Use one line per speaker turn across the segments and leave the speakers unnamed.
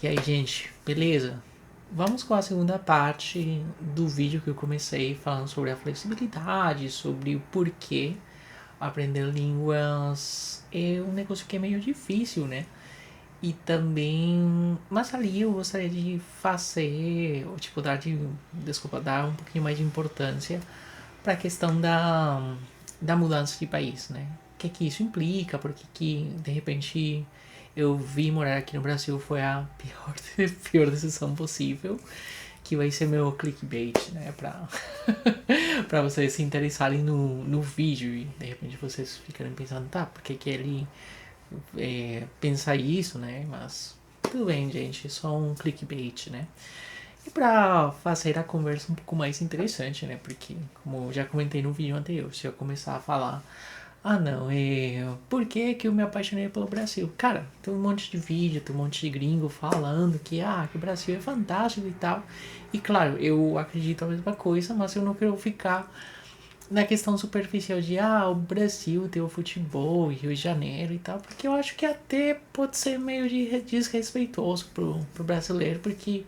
E aí, gente, beleza? Vamos com a segunda parte do vídeo que eu comecei falando sobre a flexibilidade, sobre o porquê aprender línguas é um negócio que é meio difícil, né? E também, mas ali eu gostaria de fazer, ou tipo, dar um pouquinho mais de importância para a questão da mudança de país, né? O que isso implica, porque que de repente eu vi morar aqui no Brasil foi a pior decisão possível, que vai ser meu clickbait, né? Pra vocês se interessarem no vídeo e de repente vocês ficarem pensando, tá, por que ele pensa isso, né? Mas tudo bem, gente, é só um clickbait, né? E pra fazer a conversa um pouco mais interessante, né? Porque, como eu já comentei no vídeo anterior, se eu começar a falar, ah não, por que eu me apaixonei pelo Brasil? Cara, tem um monte de vídeo, tem um monte de gringo falando que o Brasil é fantástico e tal. E claro, eu acredito a mesma coisa, mas eu não quero ficar na questão superficial de o Brasil tem o futebol, Rio de Janeiro e tal, porque eu acho que até pode ser meio desrespeitoso pro brasileiro, porque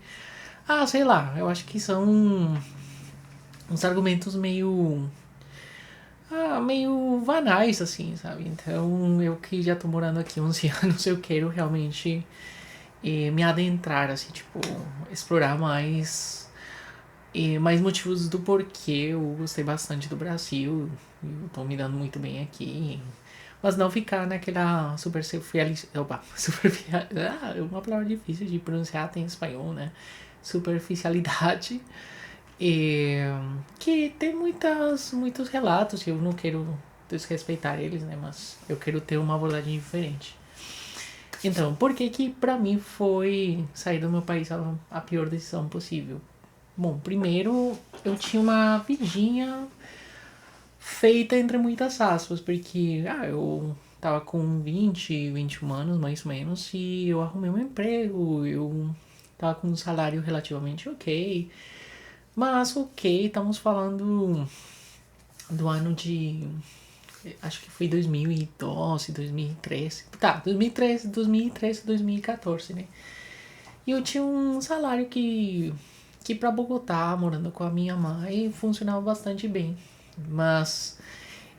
sei lá, eu acho que são uns argumentos meio banais, assim, sabe? Então, eu que já tô morando aqui 11 anos, eu quero realmente me adentrar, assim, tipo, explorar mais motivos do porquê eu gostei bastante do Brasil, eu tô me dando muito bem aqui. Mas não ficar naquela é uma palavra difícil de pronunciar, tem em espanhol, né? Superficialidade. E, que tem muitos relatos, eu não quero desrespeitar eles, né? Mas eu quero ter uma abordagem diferente. Então, por que pra mim foi sair do meu país a pior decisão possível? Bom, primeiro eu tinha uma vidinha feita entre muitas aspas, porque eu tava com 21 anos mais ou menos e eu arrumei um emprego, eu tava com um salário relativamente ok. Mas ok, estamos falando do ano de. Acho que foi 2012, 2013. Tá, 2013, 2013, 2014, né? E eu tinha um salário que pra Bogotá, morando com a minha mãe, funcionava bastante bem. Mas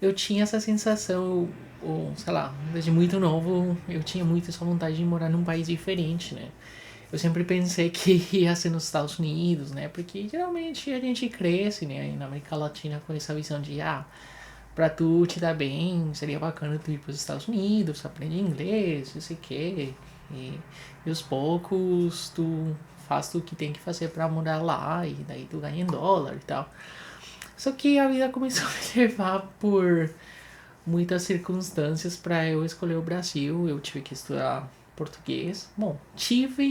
eu tinha essa sensação, ou sei lá, desde muito novo, eu tinha muito essa vontade de morar num país diferente, né? Eu sempre pensei que ia ser nos Estados Unidos, né? Porque geralmente a gente cresce, né? Na América Latina com essa visão de, pra tu te dar bem, seria bacana tu ir pros Estados Unidos, aprender inglês, não sei o quê. E aos poucos tu faz o que tem que fazer pra morar lá e daí tu ganha em dólar e tal. Só que a vida começou a me levar por muitas circunstâncias para eu escolher o Brasil. Eu tive que estudar português. Bom,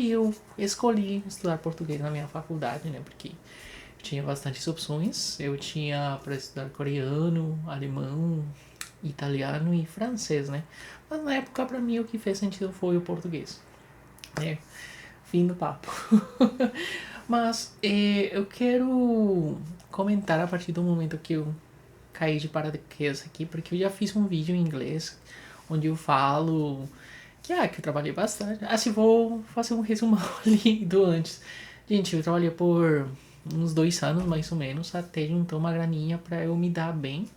eu escolhi estudar português na minha faculdade, né? Porque tinha bastantes opções. Eu tinha para estudar coreano, alemão, italiano e francês, né? Mas na época, para mim, o que fez sentido foi o português. É, fim do papo. Mas eu quero comentar a partir do momento que eu caí de paraquedas aqui, porque eu já fiz um vídeo em inglês onde eu falo que eu trabalhei bastante. Assim, vou fazer um resumão ali do antes. Gente, eu trabalhei por uns 2 anos mais ou menos até juntar uma graninha pra eu me dar bem.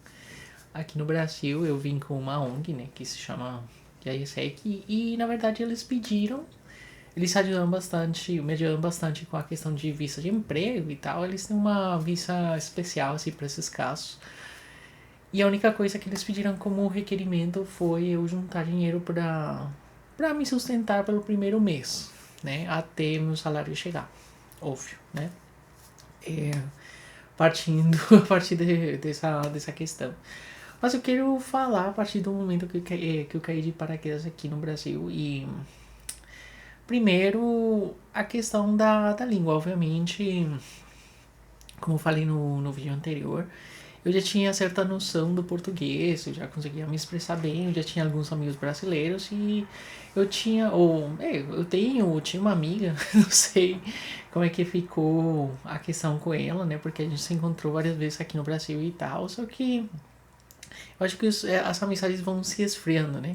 Aqui no Brasil eu vim com uma ONG, né, que se chama GISEC, e na verdade eles me ajudam bastante com a questão de visa de emprego e tal. Eles têm uma visa especial assim para esses casos. E a única coisa que eles pediram como requerimento foi eu juntar dinheiro para me sustentar pelo primeiro mês, né? Até meu salário chegar. Óbvio, né? É, partindo a partir dessa questão. Mas eu quero falar a partir do momento que eu caí de paraquedas aqui no Brasil. E primeiro a questão da língua. Obviamente, como eu falei no vídeo anterior, eu já tinha certa noção do português, eu já conseguia me expressar bem, eu já tinha alguns amigos brasileiros e eu tinha uma amiga, não sei como é que ficou a questão com ela, né? Porque a gente se encontrou várias vezes aqui no Brasil e tal, só que eu acho que as amizades vão se esfriando, né?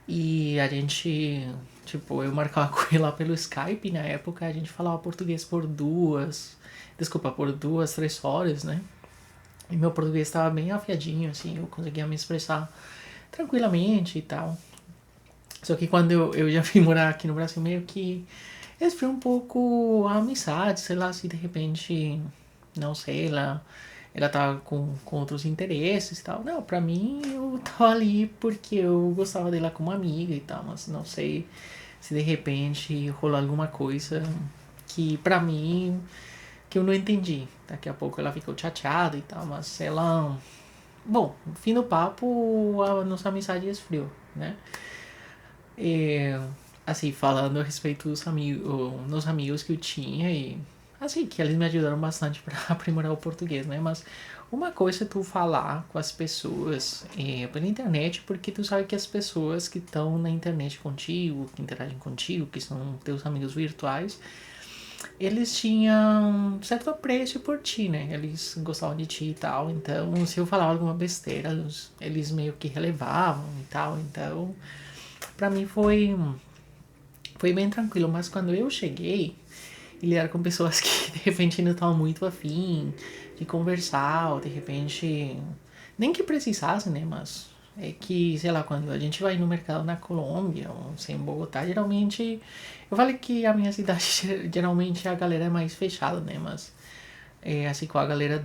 E a gente, Tipo, eu marcava com ele lá pelo Skype, na época a gente falava português por por 2, 3 horas, né? E meu português estava bem afiadinho, assim, eu conseguia me expressar tranquilamente e tal. Só que quando eu já vim morar aqui no Brasil, meio que esfriou um pouco a amizade, sei lá, se de repente, não sei, ela tava com outros interesses e tal. Não, pra mim eu tava ali porque eu gostava dela como amiga e tal, mas não sei se de repente rolou alguma coisa que pra mim que eu não entendi. Daqui a pouco ela ficou chateada e tal, mas ela. Bom, no fim do papo, a nossa amizade esfriou, né? E, assim, falando a respeito dos amigos que eu tinha e, assim, que eles me ajudaram bastante para aprimorar o português, né? Mas uma coisa é tu falar com as pessoas pela internet, porque tu sabe que as pessoas que estão na internet contigo, que interagem contigo, que são teus amigos virtuais, eles tinham certo apreço por ti, né? Eles gostavam de ti e tal. Então, se eu falava alguma besteira, eles meio que relevavam e tal. Então, pra mim foi bem tranquilo. Mas quando eu cheguei, ele era com pessoas que de repente não estavam muito afim de conversar, ou de repente. Nem que precisasse, né? Mas é que, sei lá, quando a gente vai no mercado na Colômbia, ou sem Bogotá, geralmente. Eu falei que a minha cidade geralmente a galera é mais fechada, né? Mas assim, com a galera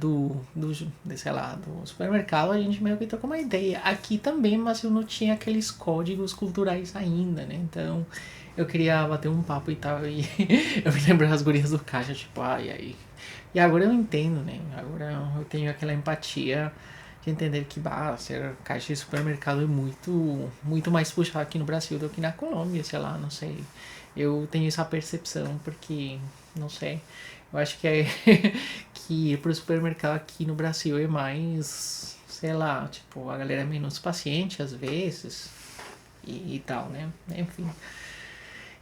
sei lá, do supermercado, a gente meio que trocou uma ideia. Aqui também, mas eu não tinha aqueles códigos culturais ainda, né? Então, eu queria bater um papo e tal, e eu me lembro das gurias do caixa, tipo, ai, ai. E agora eu entendo, né? Agora eu tenho aquela empatia de entender que, ser caixa de supermercado é muito mais puxado aqui no Brasil do que na Colômbia, sei lá, não sei. Eu tenho essa percepção porque, não sei, eu acho que que ir pro supermercado aqui no Brasil é mais, sei lá, tipo, a galera é menos paciente às vezes e tal, né? Enfim.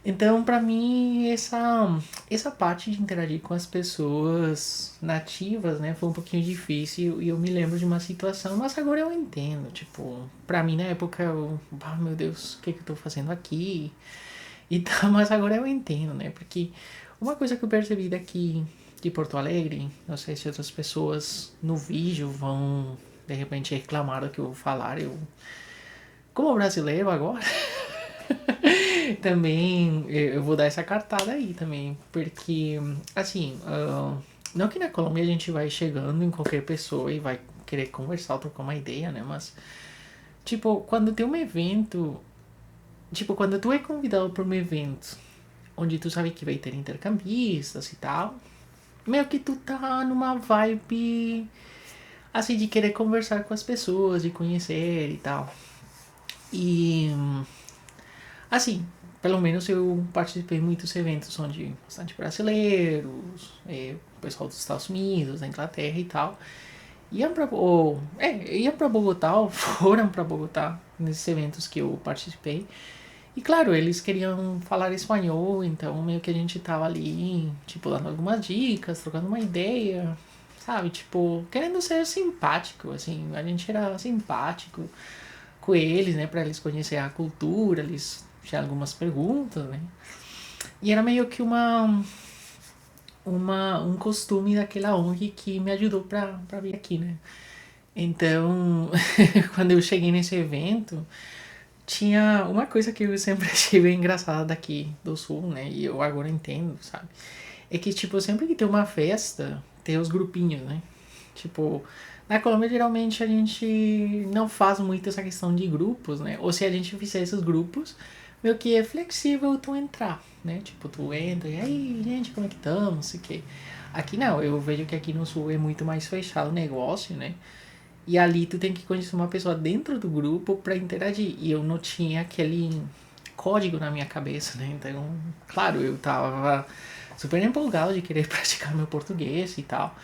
Então, pra mim, essa parte de interagir com as pessoas nativas, né, foi um pouquinho difícil e eu me lembro de uma situação, mas agora eu entendo, tipo, pra mim na época eu, meu Deus, o que eu tô fazendo aqui? E tal, mas agora eu entendo, né, porque uma coisa que eu percebi daqui de Porto Alegre, não sei se outras pessoas no vídeo vão de repente reclamar do que eu vou falar, eu, como brasileiro agora, também eu vou dar essa cartada aí também, porque assim, não que na Colômbia a gente vai chegando em qualquer pessoa e vai querer conversar ou trocar uma ideia, né? Mas, tipo, quando tem um evento, tipo, quando tu é convidado para um evento onde tu sabe que vai ter intercambistas e tal, meio que tu tá numa vibe assim de querer conversar com as pessoas, de conhecer e tal. E assim, pelo menos eu participei de muitos eventos onde bastante brasileiros, pessoal dos Estados Unidos, da Inglaterra e tal. Iam pra Bogotá, ou foram pra Bogotá, nesses eventos que eu participei. E claro, eles queriam falar espanhol, então meio que a gente tava ali, tipo, dando algumas dicas, trocando uma ideia, sabe? Tipo, querendo ser simpático, assim, a gente era simpático com eles, né, pra eles conhecerem a cultura, eles tinham algumas perguntas, né? E era meio que um costume daquela ONG que me ajudou pra vir aqui, né? Então, quando eu cheguei nesse evento, tinha uma coisa que eu sempre achei bem engraçada daqui do sul, né? E eu agora entendo, sabe? É que, tipo, sempre que tem uma festa, tem os grupinhos, né? Tipo, na Colômbia geralmente a gente não faz muito essa questão de grupos, né? Ou se a gente fizer esses grupos, meio que é flexível tu entrar, né? Tipo, tu entra e aí, gente, como é que estamos? Não sei o quê. Aqui não, eu vejo que aqui no sul é muito mais fechado o negócio, né? E ali tu tem que conhecer uma pessoa dentro do grupo pra interagir. E eu não tinha aquele código na minha cabeça, né? Então, claro, eu tava super empolgado de querer praticar meu português e tal.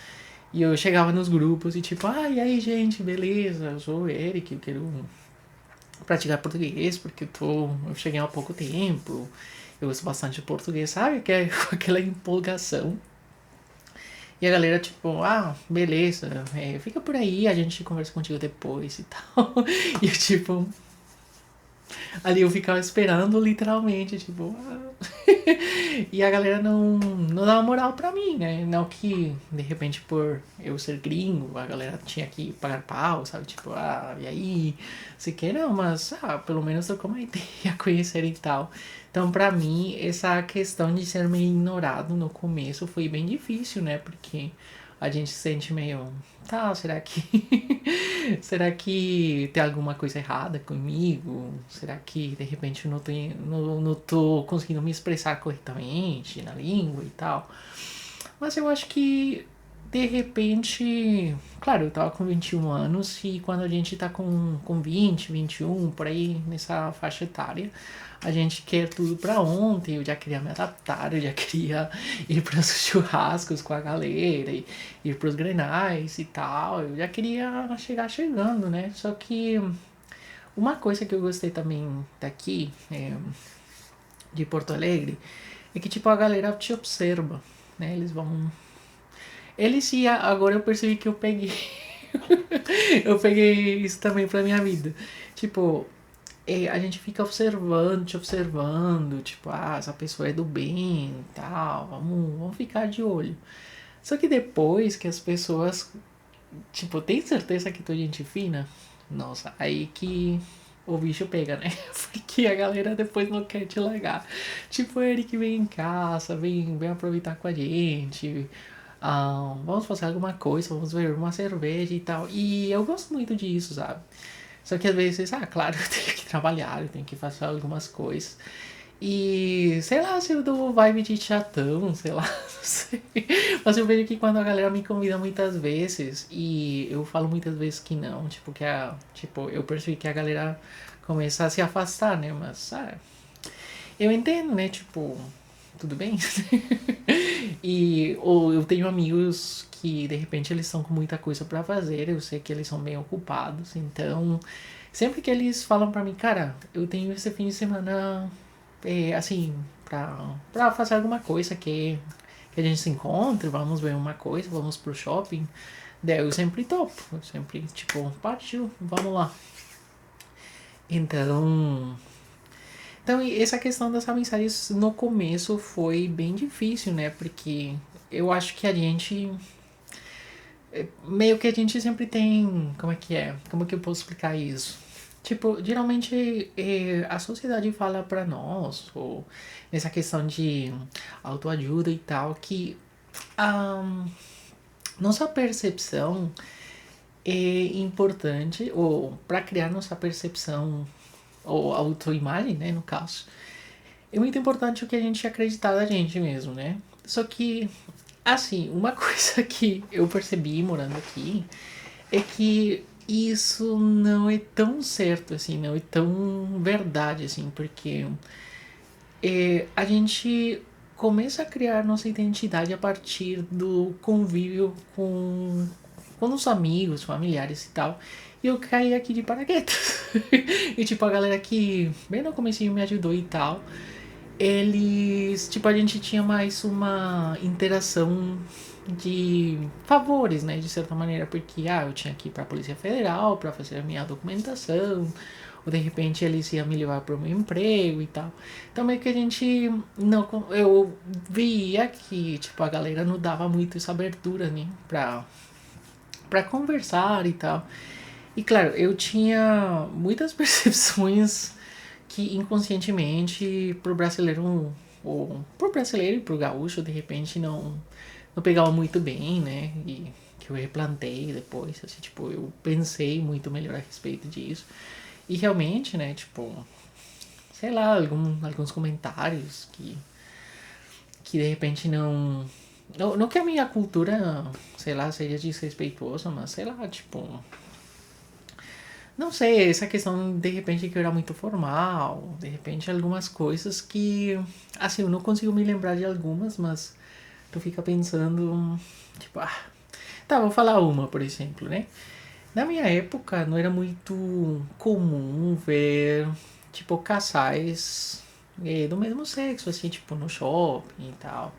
E eu chegava nos grupos e tipo, e aí gente, beleza, eu sou o Eric, eu quero praticar português porque eu cheguei há pouco tempo, eu gosto bastante de português, sabe? Que é com aquela empolgação. E a galera, tipo, beleza, fica por aí, a gente conversa contigo depois e tal. E eu, tipo, Ali eu ficava esperando, literalmente, tipo. E a galera não dava moral pra mim, né? Não que, de repente, por eu ser gringo, a galera tinha que pagar pau, sabe? Tipo, e aí? Sei que não, mas, pelo menos trocou uma ideia, conhecer e tal. Então, pra mim, essa questão de ser meio ignorado no começo foi bem difícil, né? Porque a gente se sente meio. Tá, será que. será que tem alguma coisa errada comigo? Será que de repente eu não tô conseguindo me expressar corretamente na língua e tal? Mas eu acho que de repente. Claro, eu tava com 21 anos e quando a gente tá com 20, 21, por aí nessa faixa etária, a gente quer tudo pra ontem. Eu já queria me adaptar, eu já queria ir pros churrascos com a galera, ir pros grenais e tal. Eu já queria chegar chegando, né? Só que uma coisa que eu gostei também daqui, de Porto Alegre, é que tipo a galera te observa, né? Eles vão. Eles e agora eu percebi que eu peguei. eu peguei isso também pra minha vida. Tipo, a gente fica observando, te observando, tipo, essa pessoa é do bem e tal, vamos ficar de olho. Só que depois que as pessoas, tipo, tem certeza que tu é gente fina? Nossa, aí que o bicho pega, né? Porque a galera depois não quer te largar. Tipo, ele que vem em casa, vem aproveitar com a gente. Vamos fazer alguma coisa, vamos beber uma cerveja e tal. E eu gosto muito disso, sabe? Só que às vezes, claro, eu tenho que trabalhar, eu tenho que fazer algumas coisas. E sei lá, se eu dou vibe de chatão, sei lá, não sei. Mas eu vejo que quando a galera me convida muitas vezes e eu falo muitas vezes que não, tipo, tipo, eu percebi que a galera começa a se afastar, né? Mas, eu entendo, né? Tipo, tudo bem? Ou eu tenho amigos que de repente eles estão com muita coisa pra fazer, eu sei que eles são bem ocupados, então sempre que eles falam pra mim, cara, eu tenho esse fim de semana, assim, pra fazer alguma coisa que a gente se encontre, vamos ver uma coisa, vamos pro shopping, daí eu sempre topo, eu sempre, tipo, partiu, vamos lá. Então, essa questão das mensagens no começo foi bem difícil, né? Porque eu acho que a gente. Meio que a gente sempre tem. Como é que é? Como que eu posso explicar isso? Tipo, geralmente a sociedade fala pra nós, ou nessa questão de autoajuda e tal, que a nossa percepção é importante, ou para criar nossa percepção, ou autoimagem, né, no caso. É muito importante o que a gente acreditar da gente mesmo, né? Só que, assim, uma coisa que eu percebi morando aqui é que isso não é tão certo, assim, não é tão verdade, assim, porque a gente começa a criar nossa identidade a partir do convívio com os amigos, familiares e tal. E eu caí aqui de paraquedas. E tipo, a galera que bem no comecinho me ajudou e tal, eles, tipo, a gente tinha mais uma interação de favores, né, de certa maneira, porque eu tinha que ir para a Polícia Federal para fazer a minha documentação, ou de repente eles iam me levar para o meu emprego e tal. Então meio que a gente não, eu via que, tipo, a galera não dava muito essa abertura, né, para conversar e tal. E claro, eu tinha muitas percepções que inconscientemente pro brasileiro, ou pro brasileiro e pro gaúcho, de repente não pegava muito bem, né? E que eu replantei depois, assim, tipo, eu pensei muito melhor a respeito disso. E realmente, né, tipo, sei lá, alguns comentários que de repente não que a minha cultura, sei lá, seja desrespeitosa, mas sei lá, tipo, não sei, essa questão de repente que eu era muito formal, de repente algumas coisas que, assim, eu não consigo me lembrar de algumas, mas tu fica pensando, tipo, tá, vou falar uma, por exemplo, né? Na minha época não era muito comum ver, tipo, casais do mesmo sexo, assim, tipo, no shopping e tal.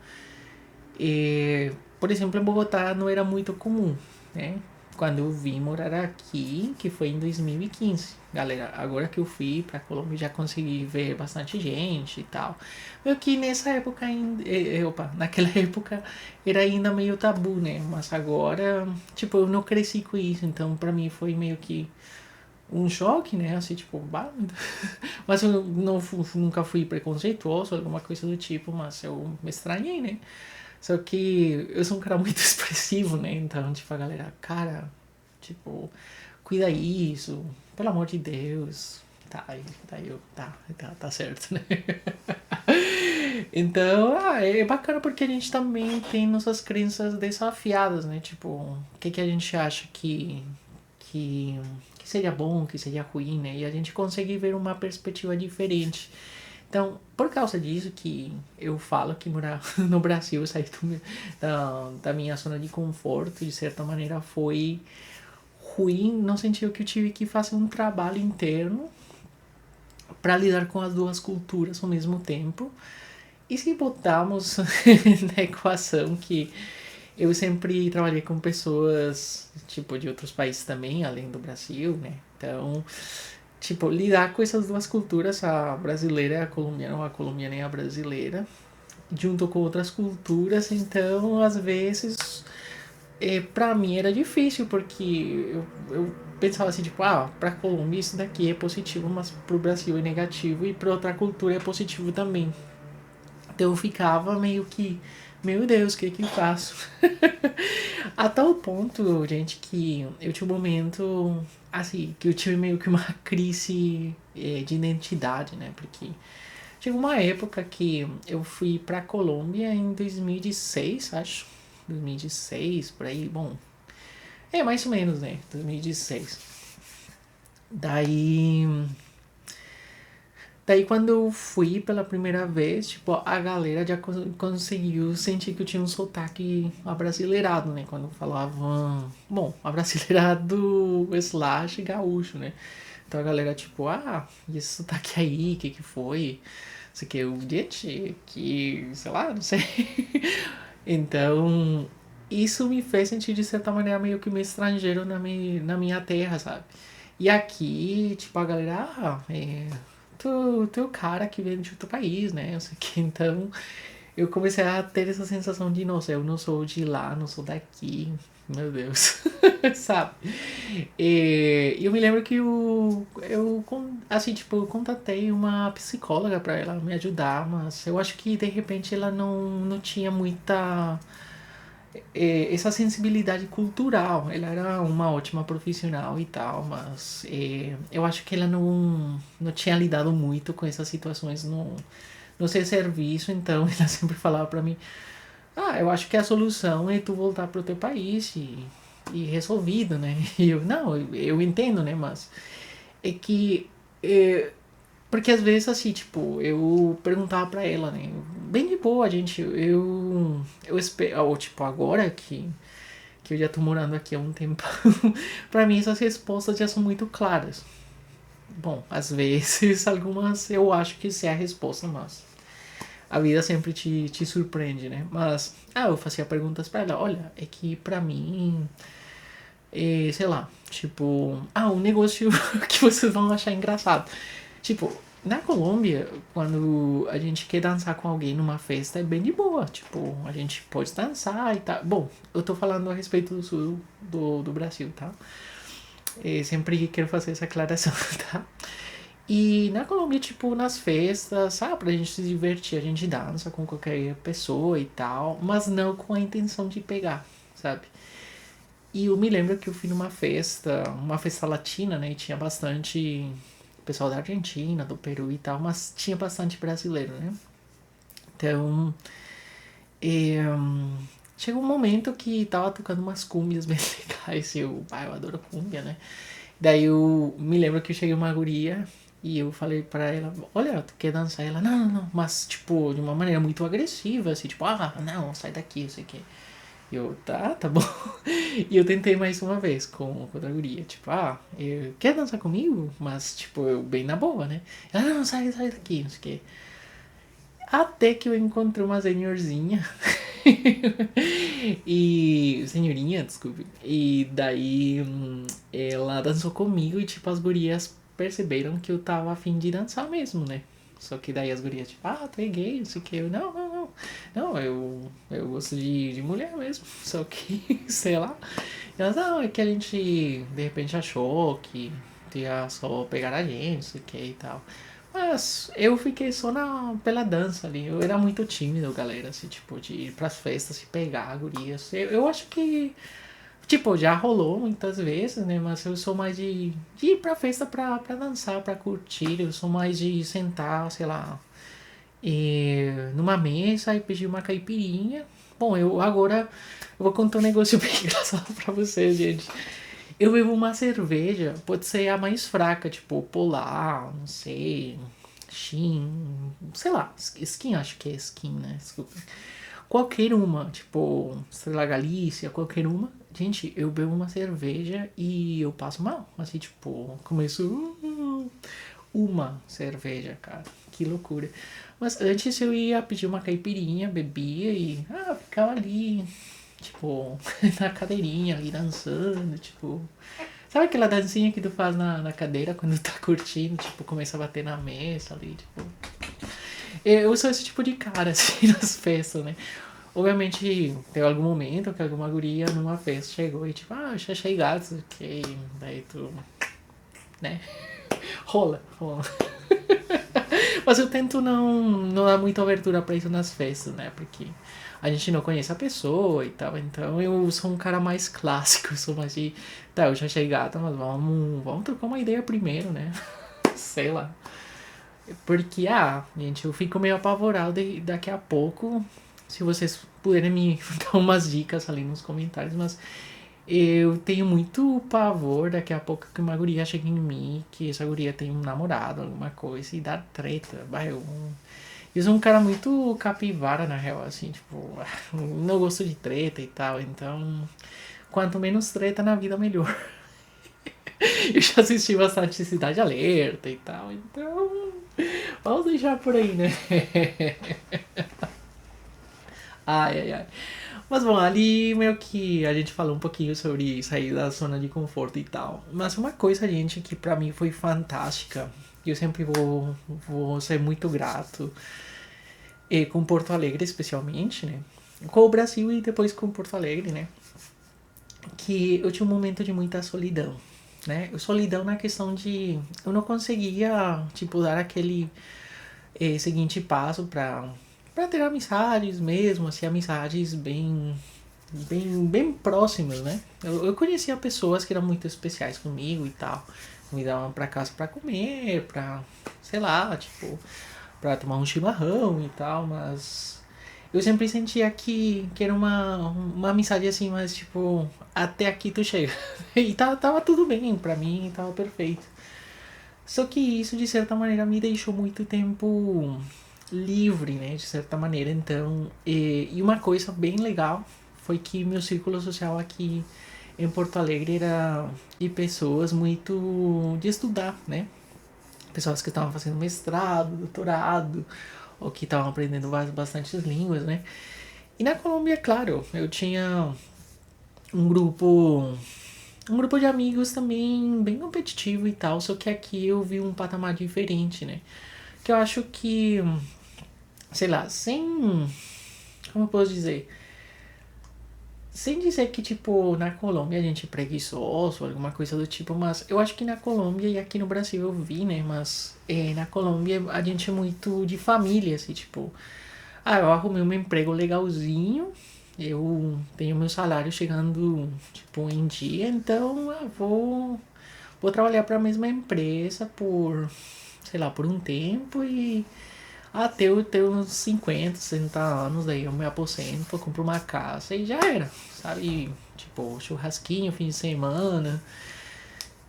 E, por exemplo, em Bogotá não era muito comum, né? quando eu vim morar aqui, que foi em 2015. Galera, agora que eu fui pra Colômbia já consegui ver bastante gente e tal. Meio que nessa época ainda, opa, naquela época era ainda meio tabu, né? Mas agora, tipo, eu não cresci com isso, então pra mim foi meio que um choque, né? Assim, tipo, bah, mas eu não nunca fui preconceituoso, alguma coisa do tipo, mas eu me estranhei, né? Só que eu sou um cara muito expressivo, né? Então, tipo, a galera, cara, tipo, cuida isso, pelo amor de Deus. Tá, daí eu, tá certo, né? Então, é bacana porque a gente também tem nossas crenças desafiadas, né? Tipo, o que a gente acha que, que seria bom, que seria ruim, né? E a gente consegue ver uma perspectiva diferente. Então, por causa disso que eu falo que morar no Brasil, sair da minha zona de conforto, de certa maneira, foi ruim no sentido que eu tive que fazer um trabalho interno para lidar com as duas culturas ao mesmo tempo. E se botarmos na equação que eu sempre trabalhei com pessoas, tipo, de outros países também, além do Brasil, né? Então, tipo, lidar com essas duas culturas, a brasileira e a colombiana e a brasileira, junto com outras culturas, então, às vezes, pra mim era difícil, porque eu pensava assim, tipo, pra Colômbia isso daqui é positivo, mas pro Brasil é negativo, e pra outra cultura é positivo também. Então eu ficava meio que, meu Deus, o que que eu faço? A tal ponto, gente, que eu tinha um momento, assim, que eu tive meio que uma crise de identidade, né? Porque chegou uma época que eu fui pra Colômbia em 2016, acho. 2016, por aí, bom. É, mais ou menos, né? 2016. Daí Daí quando eu fui pela primeira vez, tipo, a galera já conseguiu sentir que eu tinha um sotaque abrasileirado, né? Quando eu falava, bom, abrasileirado slash gaúcho, né? Então a galera, tipo, e esse sotaque aí, o que foi? Isso aqui é o gente, que, sei lá, não sei. Então, isso me fez sentir de certa maneira meio que meio estrangeiro na minha terra, sabe? E aqui, tipo, a galera, tu é o cara que veio de outro país, né? Não sei o que. Então, eu comecei a ter essa sensação de, nossa, eu não sou de lá, não sou daqui. Meu Deus, sabe? E eu me lembro que assim, tipo, eu contatei uma psicóloga pra ela me ajudar, mas eu acho que de repente ela não tinha muita essa sensibilidade cultural. Ela era uma ótima profissional e tal, mas eu acho que ela não tinha lidado muito com essas situações no seu serviço, então ela sempre falava pra mim, eu acho que a solução é tu voltar pro teu país e resolvido, né? E eu, não, eu entendo, né, mas é que porque às vezes, assim, tipo, eu perguntava pra ela, né? Bem de boa, gente. Eu espero. Ou, tipo, agora que eu já tô morando aqui há um tempo. Pra mim, essas respostas já são muito claras. Bom, às vezes, algumas eu acho que isso é a resposta, mas a vida sempre te surpreende, né? Mas, eu fazia perguntas pra ela. Olha, é que pra mim. Sei lá, tipo, um negócio que vocês vão achar engraçado. Tipo, na Colômbia, quando a gente quer dançar com alguém numa festa, é bem de boa. Tipo, a gente pode dançar e tal. Bom, eu tô falando a respeito do sul do Brasil, tá? Sempre quero fazer essa aclaração, tá? E na Colômbia, tipo, nas festas, sabe, pra gente se divertir, a gente dança com qualquer pessoa e tal, mas não com a intenção de pegar, sabe? E eu me lembro que eu fui numa festa, uma festa latina, né? E tinha bastante pessoal da Argentina, do Peru e tal, mas tinha bastante brasileiro, né? Então, chegou um momento que tava tocando umas cúmbias bem legais. E eu adoro cúmbia, né? Daí eu me lembro que eu cheguei uma guria e eu falei pra ela, olha, tu quer dançar? Ela, não, mas tipo, de uma maneira muito agressiva, assim, tipo, não, sai daqui, não sei o que. E eu, tá bom. E eu tentei mais uma vez com outra guria. Tipo, quer dançar comigo? Mas, tipo, eu bem na boa, né? Ela, não, sai daqui, não sei o quê. Até que eu encontrei uma senhorzinha E. Senhorinha, desculpe. E daí ela dançou comigo e, tipo, as gurias perceberam que eu tava a fim de dançar mesmo, né? Só que daí as gurias, tipo, tu é gay, não sei o que. Eu, não, não, não. Não, eu gosto de mulher mesmo. Só que, sei lá. E elas, não, é que a gente de repente achou que ia só pegar a gente, não sei o que e tal. Mas eu fiquei só pela dança ali. Eu era muito tímido, galera, assim, tipo, de ir pras festas, se pegar, gurias. Eu acho que, tipo, já rolou muitas vezes, né? Mas eu sou mais de ir pra festa pra dançar, pra curtir. Eu sou mais de sentar, sei lá, numa mesa e pedir uma caipirinha. Bom, eu agora eu vou contar um negócio bem engraçado pra vocês, gente. Eu bebo uma cerveja, pode ser a mais fraca, tipo Polar, não sei, Shin, sei lá, Skin, acho que é Skin, né? Desculpa. Qualquer uma, tipo, Estrela Galícia, qualquer uma. Gente, eu bebo uma cerveja e eu passo mal. Assim, tipo, começo. Uma cerveja, cara. Que loucura. Mas antes eu ia pedir uma caipirinha, bebia e. Ficava ali, tipo, na cadeirinha ali dançando, tipo. Sabe aquela dancinha que tu faz na cadeira quando tá curtindo? Tipo, começa a bater na mesa ali, tipo. Eu sou esse tipo de cara, assim, nas festas, né? Obviamente, tem algum momento que alguma guria numa festa chegou e tipo, eu achei gato, ok. Daí tu, né? Rola. Mas eu tento não dar muita abertura pra isso nas festas, né? Porque a gente não conhece a pessoa e tal. Então eu sou um cara mais clássico, eu sou mais de. Tá, eu já achei gata, mas vamos trocar uma ideia primeiro, né? Sei lá. Porque, gente, eu fico meio apavorado daqui a pouco. Se vocês puderem me dar umas dicas ali nos comentários, mas eu tenho muito pavor daqui a pouco que uma guria chega em mim, que essa guria tem um namorado, alguma coisa, e dá treta. Eu sou um cara muito capivara, na real, assim, tipo, não gosto de treta e tal, então, quanto menos treta na vida, melhor. Eu já assisti bastante Cidade Alerta e tal, então, vamos deixar por aí, né? Ai. Mas bom, ali meio que a gente falou um pouquinho sobre sair da zona de conforto e tal. Mas uma coisa, gente, que pra mim foi fantástica, e eu sempre vou ser muito grato, e com Porto Alegre especialmente, né? Com o Brasil e depois com Porto Alegre, né? Que eu tinha um momento de muita solidão, né? Solidão na questão de eu não conseguia, tipo, dar aquele seguinte passo pra ter amizades mesmo, assim, amizades bem próximas, né? Eu conhecia pessoas que eram muito especiais comigo e tal. Me davam pra casa pra comer, pra, sei lá, tipo, pra tomar um chimarrão e tal, mas eu sempre sentia que era uma amizade assim, mas tipo, até aqui tu chega. E tava tudo bem pra mim, tava perfeito. Só que isso, de certa maneira, me deixou muito tempo livre, né? De certa maneira. Então, e uma coisa bem legal foi que meu círculo social aqui em Porto Alegre era de pessoas muito de estudar, né? Pessoas que estavam fazendo mestrado, doutorado, ou que estavam aprendendo bastante línguas, né? E na Colômbia, claro, eu tinha um grupo um grupo de amigos também bem competitivo e tal, só que aqui eu vi um patamar diferente, né? Que eu acho que, sei lá, como eu posso dizer? Sem dizer que, tipo, na Colômbia a gente é preguiçoso, alguma coisa do tipo, mas eu acho que na Colômbia e aqui no Brasil eu vi, né? Mas na Colômbia a gente é muito de família, assim, tipo, eu arrumei um emprego legalzinho, eu tenho meu salário chegando, tipo, em dia, então eu vou trabalhar para a mesma empresa por, sei lá, por um tempo e até eu ter uns 50, 60 anos, daí eu me aposento, compro uma casa e já era, sabe? Tipo, churrasquinho, fim de semana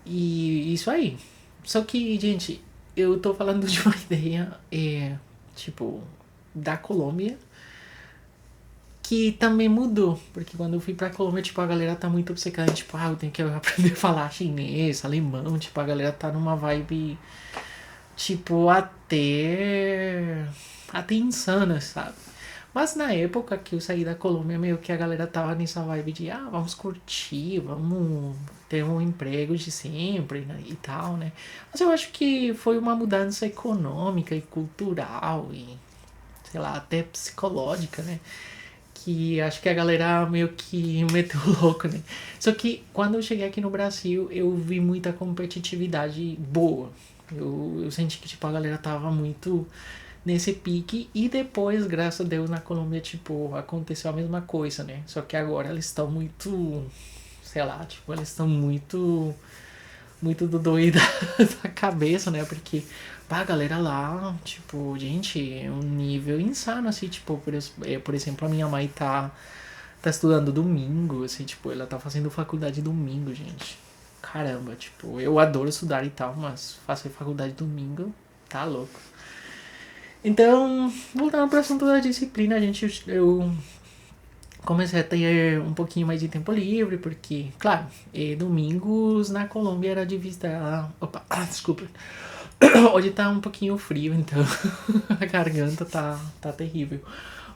e isso aí. Só que, gente, eu tô falando de uma ideia, tipo, da Colômbia, que também mudou, porque quando eu fui pra Colômbia, tipo, a galera tá muito obcecada, tipo, eu tenho que aprender a falar chinês, alemão, tipo, a galera tá numa vibe, tipo, até insana, sabe? Mas na época que eu saí da Colômbia, meio que a galera tava nessa vibe de, vamos curtir, vamos ter um emprego de sempre, né, e tal, né? Mas eu acho que foi uma mudança econômica e cultural e, sei lá, até psicológica, né? Que acho que a galera meio que meteu o louco, né? Só que quando eu cheguei aqui no Brasil, eu vi muita competitividade boa. Eu senti que, tipo, a galera tava muito nesse pique. E depois, graças a Deus, na Colômbia, tipo, aconteceu a mesma coisa, né? Só que agora eles estão muito, sei lá, tipo, eles estão muito do doido da cabeça, né? Porque, pá, a galera lá, tipo, gente, é um nível insano, assim, tipo, por exemplo, a minha mãe tá estudando domingo, assim, tipo, ela tá fazendo faculdade domingo, gente. Caramba, tipo, eu adoro estudar e tal, mas fazer faculdade domingo, tá louco. Então, voltando pro assunto da disciplina, eu comecei a ter um pouquinho mais de tempo livre, porque, claro, domingos na Colômbia era de vista. Opa, desculpa. Hoje tá um pouquinho frio, então a garganta tá terrível.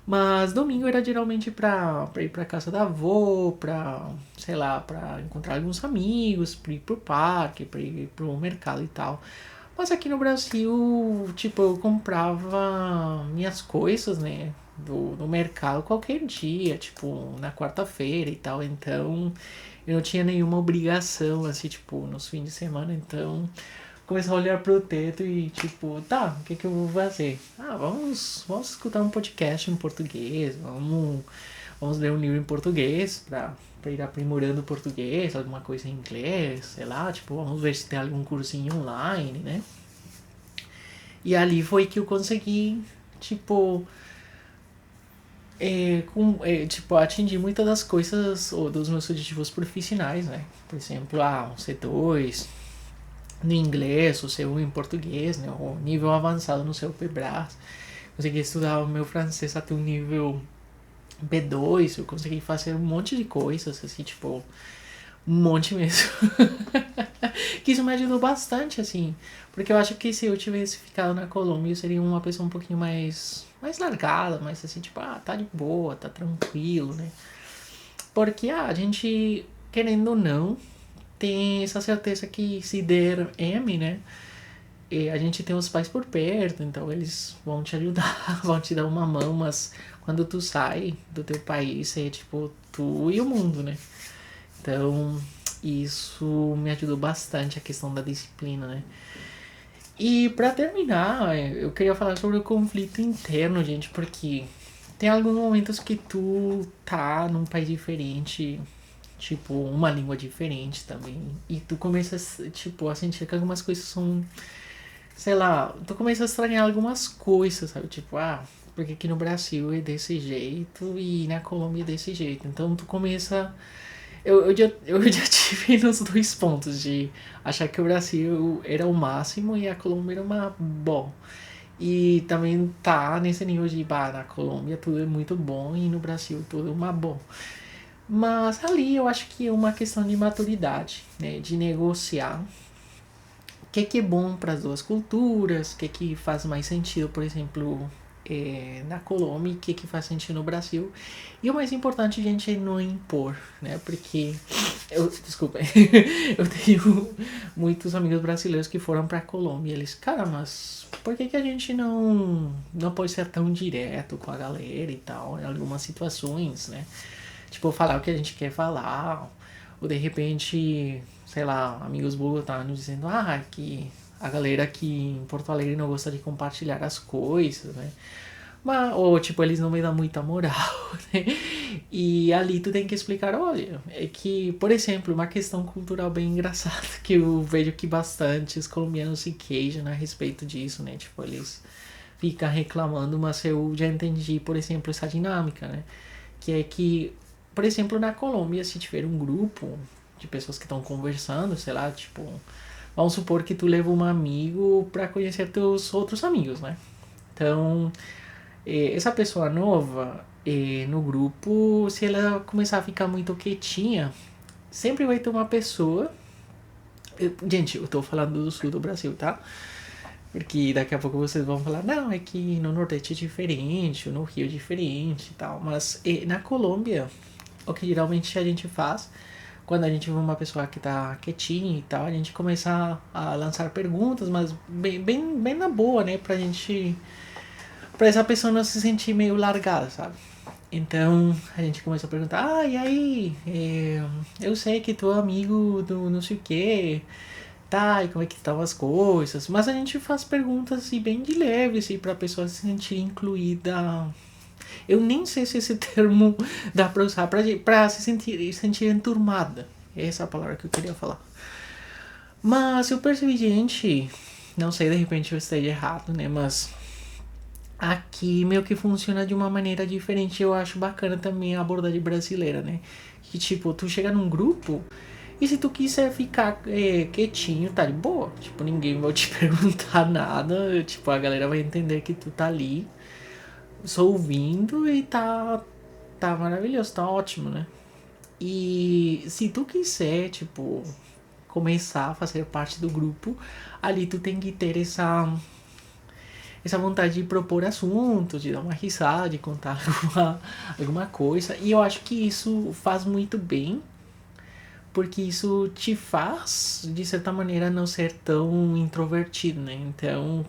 Mas domingo era geralmente pra ir pra casa da avó, pra, sei lá, pra encontrar alguns amigos, pra ir pro parque, pra ir pro mercado e tal. Mas aqui no Brasil, tipo, eu comprava minhas coisas, né, do mercado qualquer dia, tipo, na quarta-feira e tal. Então, eu não tinha nenhuma obrigação, assim, tipo, nos fins de semana. Então, comecei a olhar pro teto e, tipo, tá, o que que eu vou fazer? Vamos escutar um podcast em português, vamos ler um livro em português pra ir aprimorando o português, alguma coisa em inglês, sei lá, tipo, vamos ver se tem algum cursinho online, né? E ali foi que eu consegui, tipo, tipo, atingir muitas das coisas ou dos meus objetivos profissionais, né? Por exemplo, um C2 no inglês, o C1 em português, né? O nível avançado no seu PBRAS. Consegui estudar o meu francês até um nível B2, eu consegui fazer um monte de coisas, assim, tipo, um monte mesmo. Que isso me ajudou bastante, assim. Porque eu acho que se eu tivesse ficado na Colômbia, eu seria uma pessoa um pouquinho mais largada, mais assim, tipo, tá de boa, tá tranquilo, né? Porque, a gente, querendo ou não, tem essa certeza que se der M, né? E a gente tem os pais por perto, então eles vão te ajudar, vão te dar uma mão, mas quando tu sai do teu país, é tipo tu e o mundo, né? Então, isso me ajudou bastante a questão da disciplina, né? E pra terminar, eu queria falar sobre o conflito interno, gente, porque tem alguns momentos que tu tá num país diferente, tipo, uma língua diferente também, e tu começa, tipo, a sentir que algumas coisas são, sei lá, tu começa a estranhar algumas coisas, sabe? Tipo, porque aqui no Brasil é desse jeito e na Colômbia é desse jeito. Então tu começa. Eu já tive nos dois pontos de achar que o Brasil era o máximo e a Colômbia era uma bom. E também tá nesse nível de, na Colômbia tudo é muito bom e no Brasil tudo é uma bom. Mas ali eu acho que é uma questão de maturidade, né? De negociar o que é bom para as duas culturas, o que faz mais sentido, por exemplo, na Colômbia, o que faz sentido no Brasil. E o mais importante, gente, é não impor, né? Porque desculpa, eu tenho muitos amigos brasileiros que foram pra Colômbia. Eles, cara, mas por que a gente não pode ser tão direto com a galera e tal, em algumas situações, né? Tipo, falar o que a gente quer falar, ou de repente, sei lá, amigos bogotanos dizendo, que a galera aqui em Porto Alegre não gosta de compartilhar as coisas, né? Mas, ou tipo, eles não me dão muita moral, né? E ali tu tem que explicar, olha, é que, por exemplo, uma questão cultural bem engraçada que eu vejo que bastante os colombianos se queixam a respeito disso, né? Tipo, eles ficam reclamando, mas eu já entendi, por exemplo, essa dinâmica, né? Que é que, por exemplo, na Colômbia, se tiver um grupo de pessoas que estão conversando, sei lá, tipo, vamos supor que tu leva um amigo para conhecer teus outros amigos, né? Então, essa pessoa nova no grupo, se ela começar a ficar muito quietinha, sempre vai ter uma pessoa. Gente, eu tô falando do sul do Brasil, tá? Porque daqui a pouco vocês vão falar, não, é que no Nordeste é diferente, no Rio é diferente e tal. Mas na Colômbia, o que geralmente a gente faz, quando a gente vê uma pessoa que tá quietinha e tal, a gente começa a lançar perguntas, mas bem na boa, né? Pra essa pessoa não se sentir meio largada, sabe? Então a gente começou a perguntar, e aí, eu sei que tu é amigo do não sei o que, tá, e como é que estão as coisas, mas a gente faz perguntas assim, bem de leve, assim, pra pessoa se sentir incluída. Eu nem sei se esse termo dá pra usar pra sentir enturmada. Essa é a palavra que eu queria falar. Mas eu percebi, gente, não sei, de repente eu esteja errado, né, mas aqui meio que funciona de uma maneira diferente. Eu acho bacana também a abordagem brasileira, né? Que tipo, tu chega num grupo e se tu quiser ficar quietinho, tá de boa. Tipo, ninguém vai te perguntar nada. Tipo, a galera vai entender que tu tá ali, só ouvindo e tá maravilhoso, tá ótimo, né? E se tu quiser, tipo, começar a fazer parte do grupo, ali tu tem que ter essa vontade de propor assuntos, de dar uma risada, de contar alguma coisa. E eu acho que isso faz muito bem, porque isso te faz, de certa maneira, não ser tão introvertido, né? Então,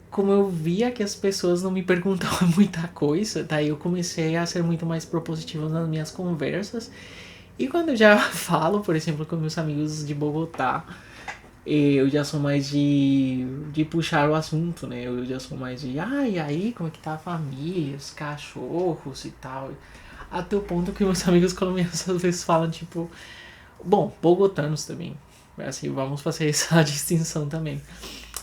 como eu via que as pessoas não me perguntavam muita coisa, daí eu comecei a ser muito mais propositivo nas minhas conversas. E quando eu já falo, por exemplo, com meus amigos de Bogotá, eu já sou mais de puxar o assunto, né? Eu já sou mais de, e aí, como é que tá a família, os cachorros e tal. Até o ponto que meus amigos colombianos às vezes falam, tipo, bom, bogotanos também. Assim, vamos fazer essa distinção também.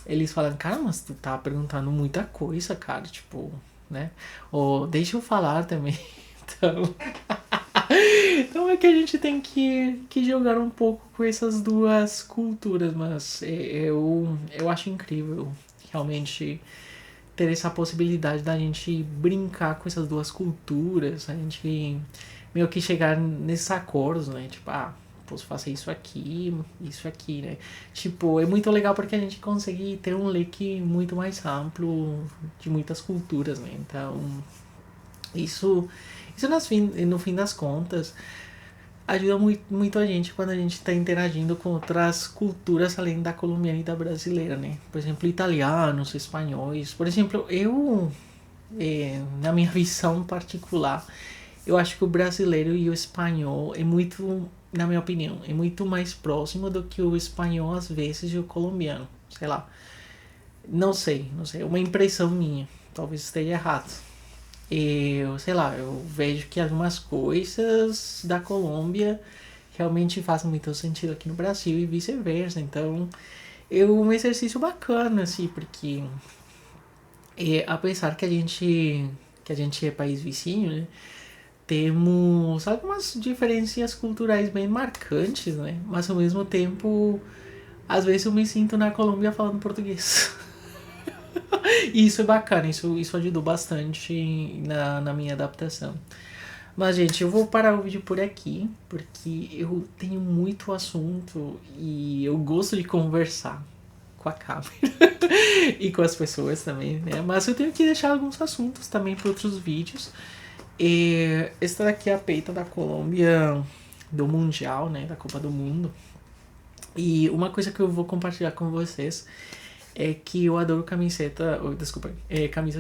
Eles falam, cara, mas tu tá perguntando muita coisa, cara, tipo, né? Ou deixa eu falar também. Então, então é que a gente tem que jogar um pouco com essas duas culturas, mas eu acho incrível realmente ter essa possibilidade da gente brincar com essas duas culturas, a gente meio que chegar nesses acordos, né? Tipo, posso fazer isso aqui, né? Tipo, é muito legal porque a gente consegue ter um leque muito mais amplo de muitas culturas, né? Então, isso, isso no fim das contas ajuda muito a gente quando a gente está interagindo com outras culturas além da colombiana e da brasileira, né? Por exemplo, italianos, espanhóis. Por exemplo, na minha visão particular, eu acho que o brasileiro e o espanhol é muito, na minha opinião, é muito mais próximo do que o espanhol às vezes e o colombiano. Sei lá. Não sei. É uma impressão minha. Talvez esteja errado. Eu, sei lá, eu vejo que algumas coisas da Colômbia realmente fazem muito sentido aqui no Brasil e vice-versa. Então, é um exercício bacana, assim, porque apesar que a gente é país vizinho, né, temos algumas diferenças culturais bem marcantes, né? Mas ao mesmo tempo, às vezes eu me sinto na Colômbia falando português. E isso é bacana, isso ajudou bastante na minha adaptação. Mas, gente, eu vou parar o vídeo por aqui, porque eu tenho muito assunto e eu gosto de conversar com a câmera e com as pessoas também, né? Mas eu tenho que deixar alguns assuntos também para outros vídeos. Esta daqui é a peita da Colômbia do Mundial, né? Da Copa do Mundo. E uma coisa que eu vou compartilhar com vocês é que eu adoro camisa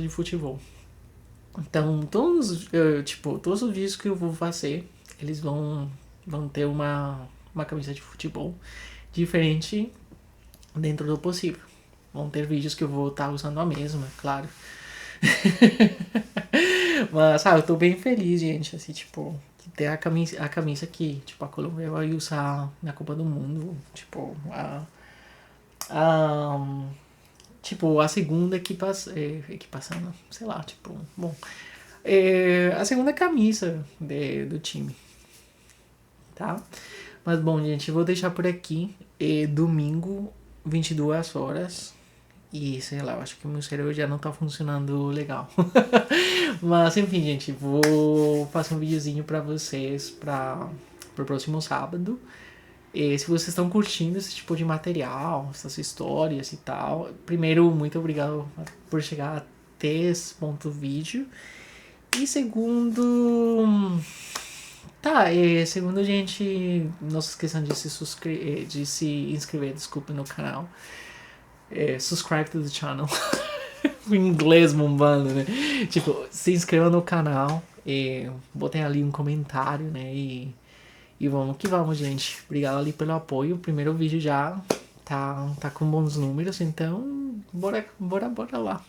de futebol. Então, todos os vídeos que eu vou fazer, eles vão ter uma camisa de futebol diferente dentro do possível. Vão ter vídeos que eu vou estar usando a mesma, claro. Mas, eu tô bem feliz, gente, assim, tipo, que ter a camisa que, tipo, a Colômbia vai usar na Copa do Mundo, tipo, a tipo, a segunda equipação, sei lá, tipo, bom, a segunda camisa do time, tá? Mas bom, gente, eu vou deixar por aqui, domingo, 22 horas, e sei lá, eu acho que o meu cérebro já não tá funcionando legal. Mas enfim, gente, vou fazer um videozinho pra vocês pro próximo sábado. E se vocês estão curtindo esse tipo de material, essas histórias e tal, primeiro, muito obrigado por chegar até esse ponto do vídeo. E segundo, segundo, gente, não se esqueçam de se inscrever, desculpa, no canal. Subscribe to the channel. O inglês bombando, né? Tipo, se inscreva no canal, botem ali um comentário, né? E vamos que vamos, gente. Obrigado ali pelo apoio. O primeiro vídeo já tá com bons números, então bora lá.